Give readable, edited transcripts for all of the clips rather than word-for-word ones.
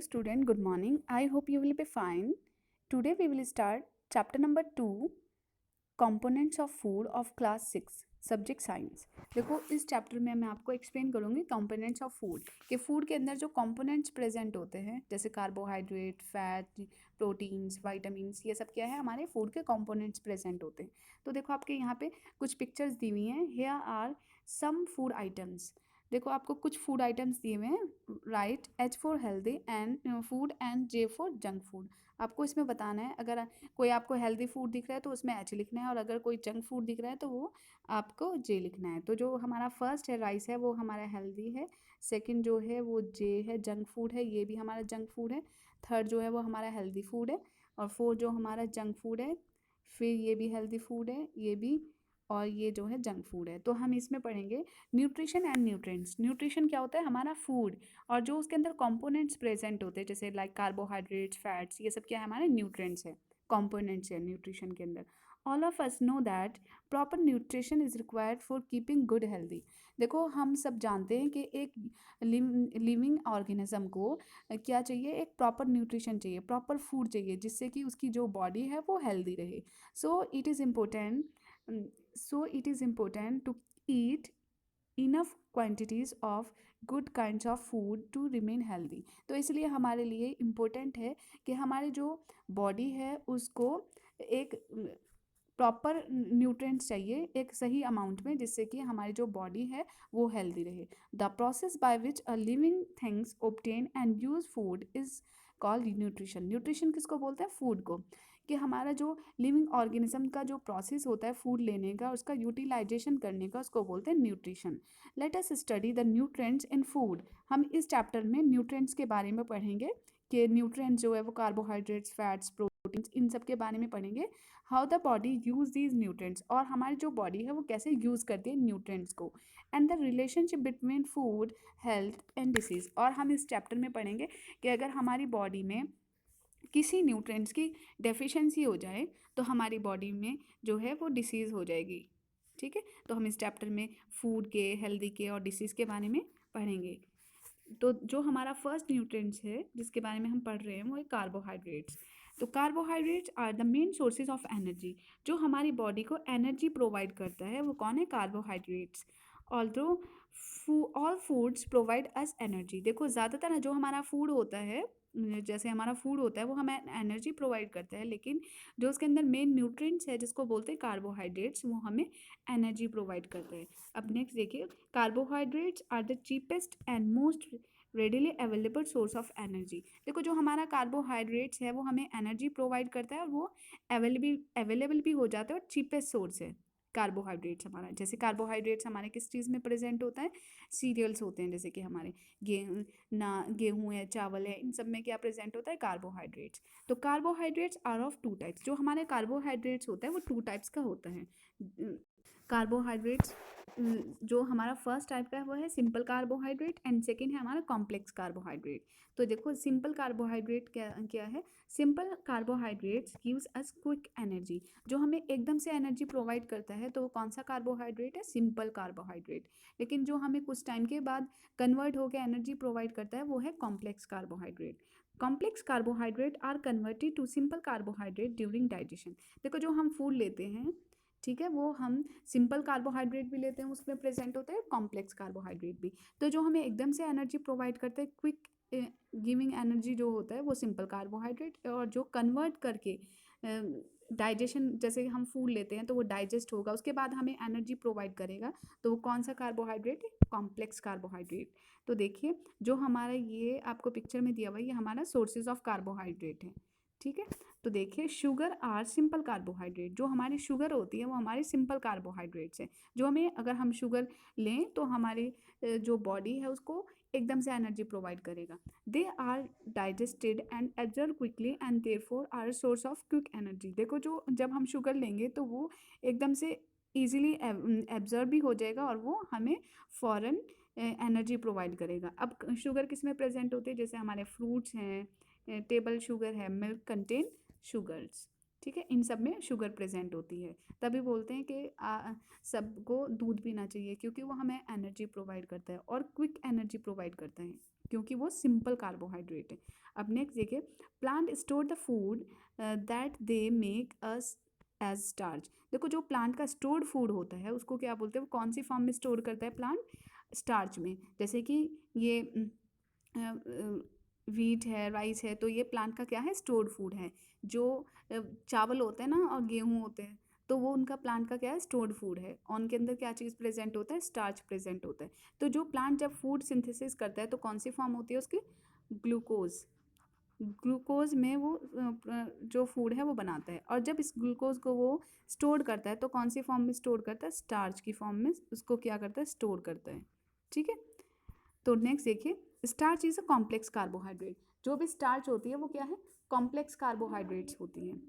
Student, good morning. I hope you will be fine. Today we will start chapter number 2, components of food of class 6, subject science. देखो इस chapter में मैं आपको explain करूँगी components of food कि food के अंदर जो कंपोनेंट्स प्रेजेंट होते हैं जैसे कार्बोहाइड्रेट, फैट, प्रोटीन्स, विटामिन्स, ये सब क्या है हमारे फूड के कंपोनेंट्स प्रेजेंट होते हैं। तो देखो आपके यहाँ पे कुछ पिक्चर्स दी हुई हैं। Here are some food items. देखो आपको कुछ फूड आइटम्स दिए हुए हैं। Right, H for healthy and food and J for junk food. आपको इसमें बताना है, अगर कोई आपको हेल्दी फूड दिख रहा है तो उसमें एच लिखना है, और अगर कोई जंक फूड दिख रहा है तो वो आपको जे लिखना है। तो जो हमारा फर्स्ट है राइस है वो हमारा हेल्दी है, सेकंड जो है वो जे है जंक फूड है, ये भी हमारा जंक फूड है, थर्ड जो है वो हमारा हेल्दी फूड है, और फोर्थ जो हमारा जंक फूड है, फिर ये भी हेल्दी फूड है, ये भी, और ये जो है जंक फूड है। तो हम इसमें पढ़ेंगे न्यूट्रिशन एंड न्यूट्रिएंट्स। न्यूट्रिशन क्या होता है? हमारा फूड, और जो उसके अंदर कंपोनेंट्स प्रेजेंट होते हैं जैसे लाइक कार्बोहाइड्रेट्स, फैट्स, ये सब क्या है हमारे न्यूट्रिएंट्स है, कंपोनेंट्स है न्यूट्रिशन के अंदर। All of us know that proper nutrition is required for keeping good healthy. देखो हम सब जानते हैं कि एक लिविंग ऑर्गेनिज्म को क्या चाहिए, एक प्रॉपर न्यूट्रिशन चाहिए, प्रॉपर फूड चाहिए जिससे कि उसकी जो बॉडी है वो हेल्दी रहे। So it is important to eat enough quantities of good kinds of food to remain healthy. तो इसलिए हमारे लिए इम्पोर्टेंट है कि हमारी जो बॉडी है उसको एक प्रॉपर न्यूट्रिएंट्स चाहिए एक सही अमाउंट में, जिससे कि हमारी जो बॉडी है वो हेल्दी रहे। The process by which a living things obtain and use food is called nutrition. Nutrition किसको बोलते हैं? फूड को। कि हमारा जो लिविंग ऑर्गेनिज्म का जो प्रोसेस होता है फूड लेने का, उसका यूटिलाइजेशन करने का, उसको बोलते हैं nutrition. Let us study the nutrients in food. हम इस चैप्टर में न्यूट्रिएंट्स के बारे में पढ़ेंगे कि न्यूट्रिएंट्स जो है वो कार्बोहाइड्रेट्स, फैट्स, प्रोटीन्स, इन सब के बारे में पढ़ेंगे। How the body use these nutrients, और हमारी जो बॉडी है वो कैसे यूज़ करती है न्यूट्रिएंट्स को, and the relationship between food, health and disease. और हम इस चैप्टर में पढ़ेंगे कि अगर हमारी बॉडी में किसी न्यूट्रिएंट्स की डेफिशिएंसी हो जाए तो हमारी बॉडी में जो है वो डिसीज़ हो जाएगी। ठीक है, तो हम इस चैप्टर में फूड के, हेल्दी के और डिसीज़ के बारे में पढ़ेंगे। तो जो हमारा फर्स्ट न्यूट्रिएंट्स है जिसके बारे में हम पढ़ रहे हैं वो है कार्बोहाइड्रेट्स। तो carbohydrates are the main sources of energy. जो हमारी बॉडी को एनर्जी प्रोवाइड करता है वो कौन है? Carbohydrates. Although all foods provide us energy. देखो ज़्यादातर जो हमारा फूड होता है, जैसे हमारा फूड होता है वो हमें एनर्जी प्रोवाइड करता है, लेकिन जो उसके अंदर मेन न्यूट्रिएंट्स है जिसको बोलते हैं कार्बोहाइड्रेट्स, वो हमें एनर्जी प्रोवाइड करता है। अब नेक्स्ट देखिए, carbohydrates are the cheapest and most readily available source of energy. देखो जो हमारा कार्बोहाइड्रेट्स है वो हमें एनर्जी प्रोवाइड करता है, और वो अवेलेबल भी हो जाता है, और चीपेस्ट सोर्स है कार्बोहाइड्रेट्स हमारा। जैसे कार्बोहाइड्रेट्स हमारे किस चीज़ में प्रेजेंट होता है? सीरियल्स होते हैं, जैसे कि हमारे गेहूँ है, चावल है, इन सब में क्या प्रेजेंट होता है? कार्बोहाइड्रेट्स। तो carbohydrates are of two types. जो हमारे कार्बोहाइड्रेट्स होता है वो टू टाइप्स का होता है। कार्बोहाइड्रेट्स जो हमारा फर्स्ट टाइप का है वो है सिंपल कार्बोहाइड्रेट, एंड सेकेंड है हमारा कॉम्प्लेक्स कार्बोहाइड्रेट। तो देखो सिंपल कार्बोहाइड्रेट क्या क्या है? Simple carbohydrates gives us quick energy. जो हमें एकदम से एनर्जी प्रोवाइड करता है तो वो कौन सा कार्बोहाइड्रेट है? Simple carbohydrate. लेकिन जो हमें कुछ टाइम के बाद कन्वर्ट होकर एनर्जी प्रोवाइड करता है वो है complex carbohydrate. Complex carbohydrate are converted to simple carbohydrate during digestion. देखो जो हम फूड लेते हैं, ठीक है, वो हम सिंपल कार्बोहाइड्रेट भी लेते हैं, उसमें प्रेजेंट होता है कॉम्प्लेक्स कार्बोहाइड्रेट भी। तो जो हमें एकदम से एनर्जी प्रोवाइड करते हैं, क्विक गिविंग एनर्जी जो होता है वो सिंपल कार्बोहाइड्रेट, और जो कन्वर्ट करके डाइजेशन, जैसे हम फूड लेते हैं तो वो डाइजेस्ट होगा उसके बाद हमें एनर्जी प्रोवाइड करेगा, तो वो कौन सा कार्बोहाइड्रेट है? Complex carbohydrate. तो देखिए जो हमारा ये आपको पिक्चर में दिया हुआ है ये हमारा सोर्सेज ऑफ कार्बोहाइड्रेट है। ठीक है, तो देखिए शुगर आर सिंपल कार्बोहाइड्रेट। जो हमारी शुगर होती है वो हमारी सिंपल कार्बोहाइड्रेट्स है, जो हमें, अगर हम शुगर लें तो हमारी जो बॉडी है उसको एकदम से एनर्जी प्रोवाइड करेगा। They are digested and absorb quickly and therefore are source of quick energy. देखो जो जब हम शुगर लेंगे तो वो एकदम से ईजिली एब्जॉर्ब भी हो जाएगा और वो हमें फ़ौरन एनर्जी प्रोवाइड करेगा। अब शुगर किस में प्रेजेंट होती है? जैसे हमारे फ्रूट्स हैं, टेबल शुगर है, मिल्क कंटेन शुगर्स। ठीक है, इन सब में शुगर प्रेजेंट होती है। तभी बोलते हैं कि सबको दूध पीना चाहिए क्योंकि वो हमें एनर्जी प्रोवाइड करता है और क्विक एनर्जी प्रोवाइड करता है। क्योंकि वो सिंपल कार्बोहाइड्रेट है। अब नेक्स्ट देखिए, plant store the food that they make us as starch. देखो जो प्लांट का स्टोर्ड फूड होता है उसको क्या बोलते हैं, वो कौन सी फॉर्म में स्टोर करता है प्लांट, स्टार्च में। जैसे कि ये व्हीट है, राइस है, तो ये प्लांट का क्या है, स्टोर्ड फूड है। जो चावल होते हैं ना और गेहूँ होते हैं, तो वो उनका प्लांट का क्या है, स्टोर्ड फूड है। और उनके अंदर क्या चीज़ प्रेजेंट होता है, स्टार्च प्रेजेंट होता है। तो जो प्लांट जब फूड सिंथेसिस करता है तो कौन सी फॉर्म होती है उसकी, ग्लूकोज। ग्लूकोज में वो जो फूड है वो बनाता है। और जब इस ग्लूकोज को वो स्टोर करता है तो कौन सी फॉर्म में स्टोर करता है, स्टार्च की फॉर्म में उसको क्या करता है, स्टोर करता है। ठीक है। तो नेक्स्ट देखिए, starch is a complex carbohydrate. जो भी स्टार्च होती है वो क्या है, कॉम्प्लेक्स कार्बोहाइड्रेट्स होती हैं।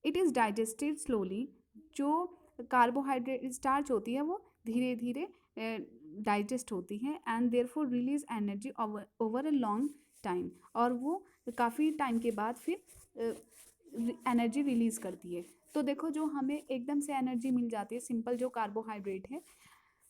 It is digested slowly. जो कार्बोहाइड्रेट स्टार्च होती है वो धीरे धीरे डाइजेस्ट होती है and therefore release energy over a long time. और वो काफ़ी टाइम के बाद फिर एनर्जी रिलीज़ करती है। तो देखो जो हमें एकदम से एनर्जी मिल जाती है, सिंपल जो कार्बोहाइड्रेट है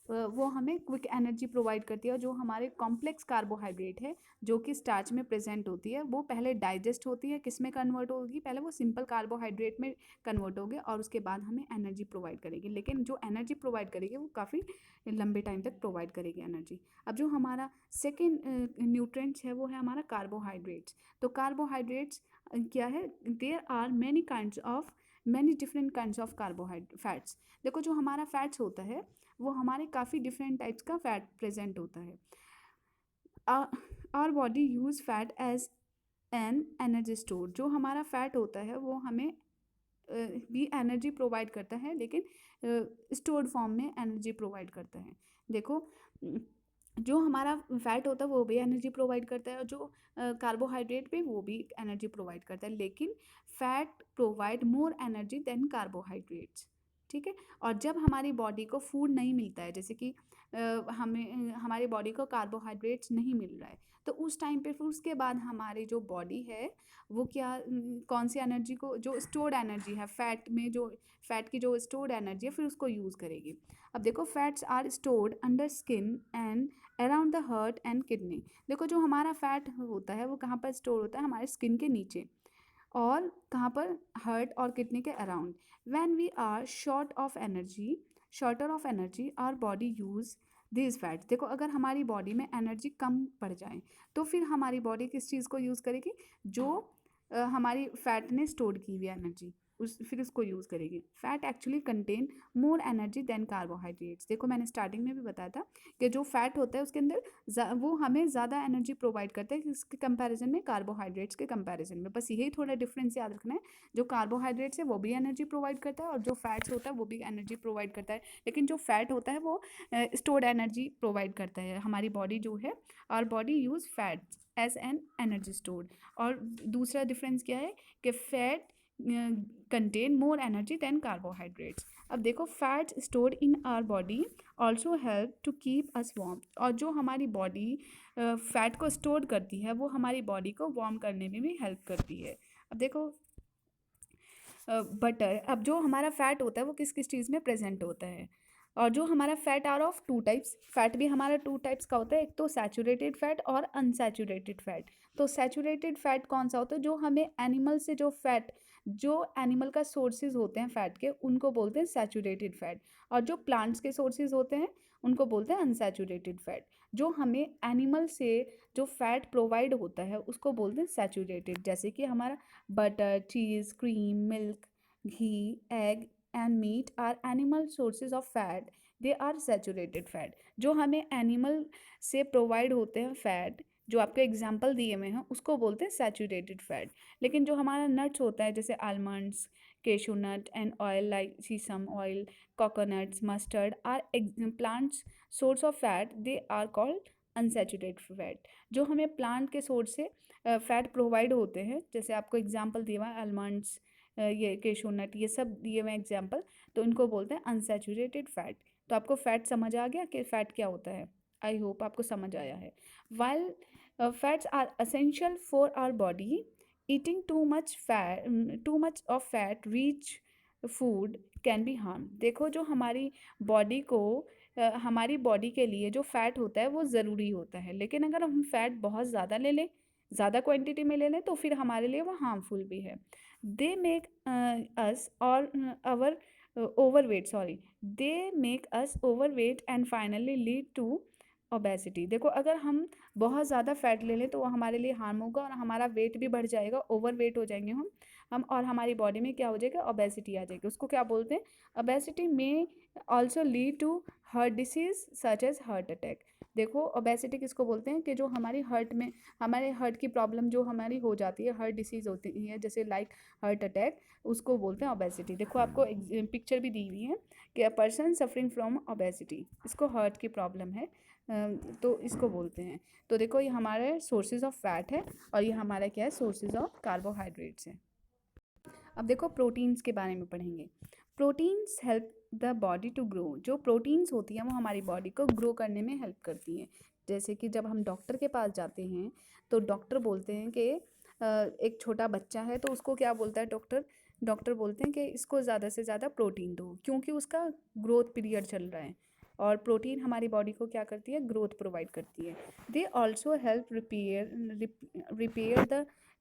वो हमें क्विक एनर्जी प्रोवाइड करती है। और जो हमारे कॉम्प्लेक्स कार्बोहाइड्रेट है जो कि स्टार्च में प्रेजेंट होती है, वो पहले डाइजेस्ट होती है, किस में कन्वर्ट होगी, पहले वो सिंपल कार्बोहाइड्रेट में कन्वर्ट होगी और उसके बाद हमें एनर्जी प्रोवाइड करेगी। लेकिन जो एनर्जी प्रोवाइड करेगी वो काफ़ी लंबे टाइम तक प्रोवाइड करेगी एनर्जी। अब जो हमारा सेकेंड न्यूट्रेंट्स है वो है हमारा कार्बोहाइड्रेट्स। तो कार्बोहाइड्रेट्स क्या है, there are many kinds of many different kinds of fats. देखो जो हमारा फैट्स होता है वो हमारे काफ़ी डिफरेंट टाइप्स का फैट प्रेजेंट होता है। Our body use fat as an energy store. जो हमारा फैट होता है वो हमें भी एनर्जी प्रोवाइड करता है, लेकिन स्टोर्ड फॉर्म में एनर्जी प्रोवाइड करता है। देखो जो हमारा फैट होता है वो भी एनर्जी प्रोवाइड करता है, और जो कार्बोहाइड्रेट भी वो भी एनर्जी प्रोवाइड करता है, लेकिन fat provide more energy than carbohydrates. ठीक है। और जब हमारी बॉडी को फूड नहीं मिलता है, जैसे कि हमें हमारी बॉडी को कार्बोहाइड्रेट्स नहीं मिल रहा है, तो उस टाइम पे फिर उसके बाद हमारी जो बॉडी है वो क्या कौन सी एनर्जी को, जो स्टोर्ड एनर्जी है फैट में, जो फैट की जो स्टोर्ड एनर्जी है फिर उसको यूज़ करेगी। अब देखो fats are stored under skin and around the heart and kidney. देखो जो हमारा फैट होता है वो कहाँ पर स्टोर होता है, हमारे स्किन के नीचे, और कहाँ पर, हार्ट और किडनी के around. When we are shorter of energy our body use this fats. देखो अगर हमारी बॉडी में एनर्जी कम पड़ जाए तो फिर हमारी बॉडी किस चीज़ को यूज़ करेगी, जो हमारी फैट ने स्टोर की हुई एनर्जी फिर उसको यूज़ करेगी। Fat actually contain more energy than carbohydrates. देखो मैंने स्टार्टिंग में भी बताया था कि जो फैट होता है उसके अंदर वो हमें ज़्यादा एनर्जी प्रोवाइड करता है इसके कंपैरिजन में, कार्बोहाइड्रेट्स के कंपैरिजन में। बस यही थोड़ा डिफरेंस याद रखना है, जो कार्बोहाइड्रेट्स है वो भी एनर्जी प्रोवाइड करता है और जो फैट्स होता है वो भी एनर्जी प्रोवाइड करता है, लेकिन जो फैट होता है वो स्टोर्ड एनर्जी प्रोवाइड करता है। हमारी बॉडी जो है, और body use fats as an energy stored. और दूसरा डिफरेंस क्या है कि fat contain more energy than carbohydrates. अब देखो fat stored in our body also help to keep us warm. और जो हमारी बॉडी फैट को स्टोर करती है वो हमारी बॉडी को वार्म करने में भी हेल्प करती है। अब देखो बटर, अब जो हमारा फैट होता है वो किस किस चीज़ में प्रेजेंट होता है, और जो हमारा fat are of two types, fat भी हमारा टू टाइप्स का होता है, एक तो सैचुरेटेड फैट और अनसैचुरेटेड फैट। तो सैचुरेटेड फैट कौन सा होता है, जो हमें एनिमल से जो फैट, जो एनिमल का सोर्सेज होते हैं फैट के, उनको बोलते हैं सैचुरेटेड फैट। और जो प्लांट्स के सोर्सेज होते हैं उनको बोलते हैं अनसैचुरेटेड फैट। जो हमें एनिमल से जो फैट प्रोवाइड होता है उसको बोलते हैं सैचुरेटेड, जैसे कि हमारा butter, cheese, cream, milk, ghee, egg and meat are animal sources of fat, they are saturated fat. जो हमें एनिमल से प्रोवाइड होते हैं फैट, जो आपके एग्जाम्पल दिए हुए हैं उसको बोलते हैं सैचुरेटेड फैट। लेकिन जो हमारा नट्स होता है जैसे almonds, cashew nut and oil like sesame oil, coconuts, mustard are plants source of fat, they are called unsaturated fat. जो हमें प्लांट के सोर्स से फैट प्रोवाइड होते हैं, जैसे आपको एग्जांपल दिया हुआ है आलमंड्स, ये केशू नट, ये सब दिए हुए एग्जांपल, तो इनको बोलते हैं अनसैचुरेटेड फैट। तो आपको फैट समझ आ गया कि फैट क्या होता है, आई होप आपको समझ आया है। While fats are essential for our body, eating too much of fat rich food can be harm. देखो जो हमारी बॉडी को हमारी बॉडी के लिए जो फैट होता है वो ज़रूरी होता है, लेकिन अगर हम फैट बहुत ज़्यादा ले लें, ज़्यादा क्वांटिटी में ले लें, तो फिर हमारे लिए वो हार्मफुल भी है। दे मेक अस और our overweight, sorry, they make us overweight and finally lead to obesity. देखो, अगर हम बहुत ज़्यादा फैट ले लें तो वो हमारे लिए हार्म होगा और हमारा वेट भी बढ़ जाएगा, ओवरवेट हो जाएंगे हम और हमारी बॉडी में क्या हो जाएगा, ओबेसिटी आ जाएगी। उसको क्या बोलते हैं, obesity may also lead to heart disease such as heart attack. देखो, ओबेसिटी किसको बोलते हैं कि जो हमारी हार्ट में, हमारे हार्ट की प्रॉब्लम जो हमारी हो जाती है, हार्ट डिसीज होती है जैसे लाइक हार्ट अटैक, उसको बोलते हैं ओबेसिटी। देखो, आपको पिक्चर भी दी हुई है कि a person suffering from obesity, इसको हार्ट की प्रॉब्लम है, तो इसको बोलते हैं। तो देखो, ये हमारे सोर्सेज ऑफ फैट है और ये हमारा क्या है, सोर्सेज ऑफ कार्बोहाइड्रेट्स है। अब देखो, प्रोटीन्स के बारे में पढ़ेंगे। Proteins help the body to grow. जो प्रोटीन्स होती हैं वो हमारी बॉडी को ग्रो करने में हेल्प करती हैं। जैसे कि जब हम डॉक्टर के पास जाते हैं तो डॉक्टर बोलते हैं कि एक छोटा बच्चा है तो उसको क्या बोलता है डॉक्टर, डॉक्टर बोलते हैं कि इसको ज़्यादा से ज़्यादा प्रोटीन दो, क्योंकि उसका ग्रोथ पीरियड चल रहा है और प्रोटीन हमारी बॉडी को क्या करती है, ग्रोथ प्रोवाइड करती है। They also help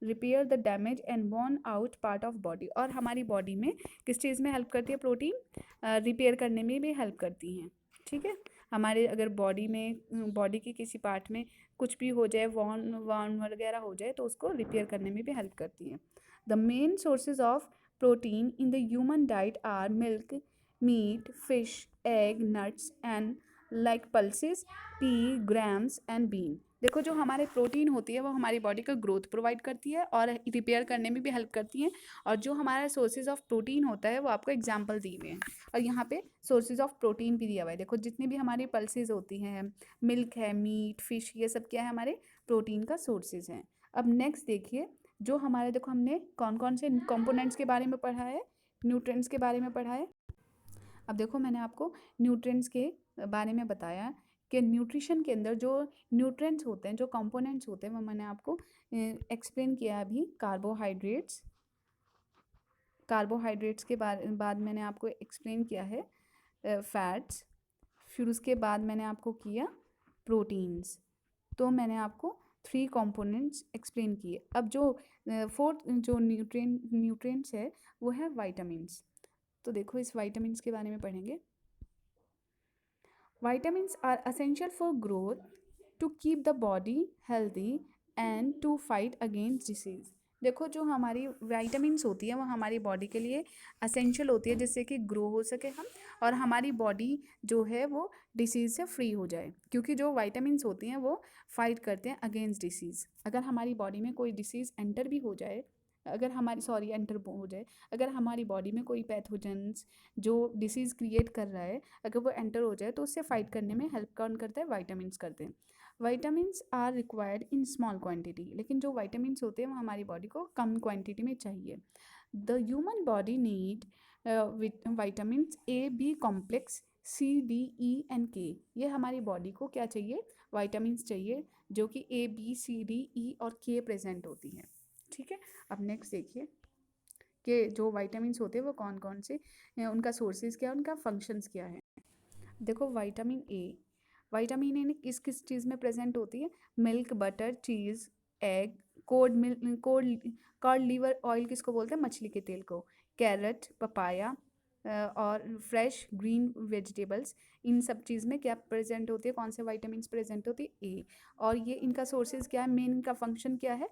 repair the damage and worn out part of body. और हमारी बॉडी में किस चीज़ में हेल्प करती है प्रोटीन, रिपेयर करने में भी हेल्प करती हैं। ठीक है, हमारे अगर बॉडी में, बॉडी के किसी पार्ट में कुछ भी हो जाए, वॉर्न वॉर्न वगैरह हो जाए, तो उसको रिपेयर करने में भी हेल्प करती है। The main sources of protein in the human diet are milk, meat, fish, egg, nuts and like pulses, pea, grams and bean. देखो, जो हमारे प्रोटीन होती है वो हमारी बॉडी को ग्रोथ प्रोवाइड करती है और रिपेयर करने में भी हेल्प करती हैं। और जो हमारा सोर्सेज ऑफ प्रोटीन होता है वो आपको एग्जांपल दिए हुए हैं और यहाँ पे सोर्सेज ऑफ प्रोटीन भी दिया हुआ है। देखो, जितनी भी हमारी पल्सेस होती हैं, मिल्क है, मीट, फिश, ये सब क्या है, हमारे प्रोटीन का सोर्सेज हैं। अब नेक्स्ट देखिए, जो हमारे, देखो हमने कौन कौन से कंपोनेंट्स के बारे में पढ़ा है, न्यूट्रिएंट्स के बारे में पढ़ा है। अब देखो, मैंने आपको न्यूट्रिएंट्स के बारे में बताया कि न्यूट्रिशन के अंदर जो न्यूट्रिएंट्स होते हैं, जो कंपोनेंट्स होते हैं, वो मैंने आपको एक्सप्लेन किया अभी। कार्बोहाइड्रेट्स, कार्बोहाइड्रेट्स के बाद मैंने आपको एक्सप्लेन किया है फैट्स, फिर उसके बाद मैंने आपको किया प्रोटीन्स। तो मैंने आपको 3 कंपोनेंट्स एक्सप्लेन किए। अब जो फोर्थ जो न्यूट्रिएंट्स है वो है वाइटामिन्स। तो देखो, इस वाइटामिन्स के बारे में पढ़ेंगे। Vitamins are essential for growth, to keep the body healthy and to fight against disease। देखो, जो हमारी विटामिन्स होती है वो हमारी बॉडी के लिए असेंशियल होती है, जिससे कि ग्रो हो सके हम और हमारी बॉडी जो है वो डिसीज़ से फ्री हो जाए, क्योंकि जो विटामिन्स होती हैं वो फाइट करते हैं अगेंस्ट डिसीज़। अगर हमारी बॉडी में कोई डिसीज़ एंटर भी हो जाए, अगर हमारी, सॉरी, एंटर हो जाए, अगर हमारी बॉडी में कोई पैथोजेंस जो डिसीज़ क्रिएट कर रहा है, अगर वो एंटर हो जाए तो उससे फाइट करने में हेल्प कौन करता है, विटामिन्स करते हैं। Vitamins are required in small quantity, लेकिन जो विटामिन्स होते हैं वो हमारी बॉडी को कम क्वांटिटी में चाहिए। The human body need vitamins A, B complex, C, D, E and K. ये हमारी बॉडी को क्या चाहिए, विटामिन्स चाहिए, जो कि ए, बी, सी, डी, ई और के प्रेजेंट होती हैं। ठीक है, अब नेक्स्ट देखिए कि जो विटामिन्स होते हैं वो कौन कौन से हैं, उनका सोर्सेज क्या है, उनका फंक्शंस क्या है। देखो, विटामिन ए किस किस चीज़ में प्रेजेंट होती है, मिल्क, बटर, चीज़, एग, कॉड लीवर ऑयल किसको बोलते हैं, मछली के तेल को, कैरेट, पपाया और फ्रेश ग्रीन वेजिटेबल्स, इन सब चीज़ में क्या प्रेजेंट होती है, कौन से विटामिन्स प्रेजेंट होती है, ए। और ये इनका सोर्सेज क्या है, मेन इनका फंक्शन क्या है,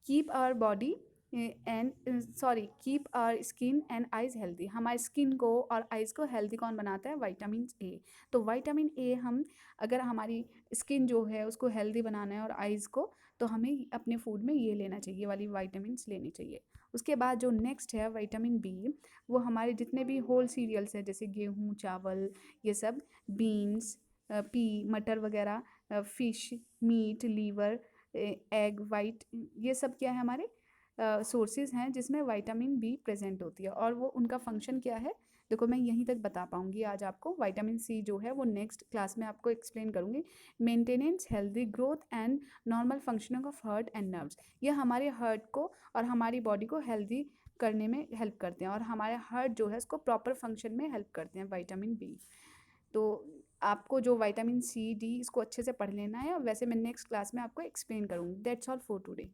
keep our body keep our skin and eyes healthy. हमारे स्किन को और आइज़ को हेल्दी कौन बनाता है, विटामिन ए। तो विटामिन ए हम, अगर हमारी स्किन जो है उसको हेल्दी बनाना है और आइज़ को, तो हमें अपने फूड में ये लेना चाहिए, वाली विटामिन्स लेनी चाहिए। उसके बाद जो नेक्स्ट है विटामिन बी, वो हमारे जितने भी होल सीरियल्स हैं जैसे गेहूँ, चावल, ये सब, बीन्स, पी, मटर वगैरह, fish, meat, liver, egg white, ये सब क्या है, हमारे सोर्सेज हैं जिसमें विटामिन बी प्रेजेंट होती है। और वो उनका फंक्शन क्या है, देखो मैं यहीं तक बता पाऊंगी आज आपको। विटामिन सी जो है वो नेक्स्ट क्लास में आपको एक्सप्लेन करूंगी। Maintenance healthy growth and normal functioning of heart and nerves. ये हमारे हार्ट को और हमारी बॉडी को हेल्दी करने में हेल्प करते हैं और हमारे हार्ट जो है उसको प्रॉपर फंक्शन में हेल्प करते हैं, विटामिन बी। तो आपको जो विटामिन सी डी इसको अच्छे से पढ़ लेना है, और वैसे मैं नेक्स्ट क्लास में आपको एक्सप्लेन करूँगी। That's all for today.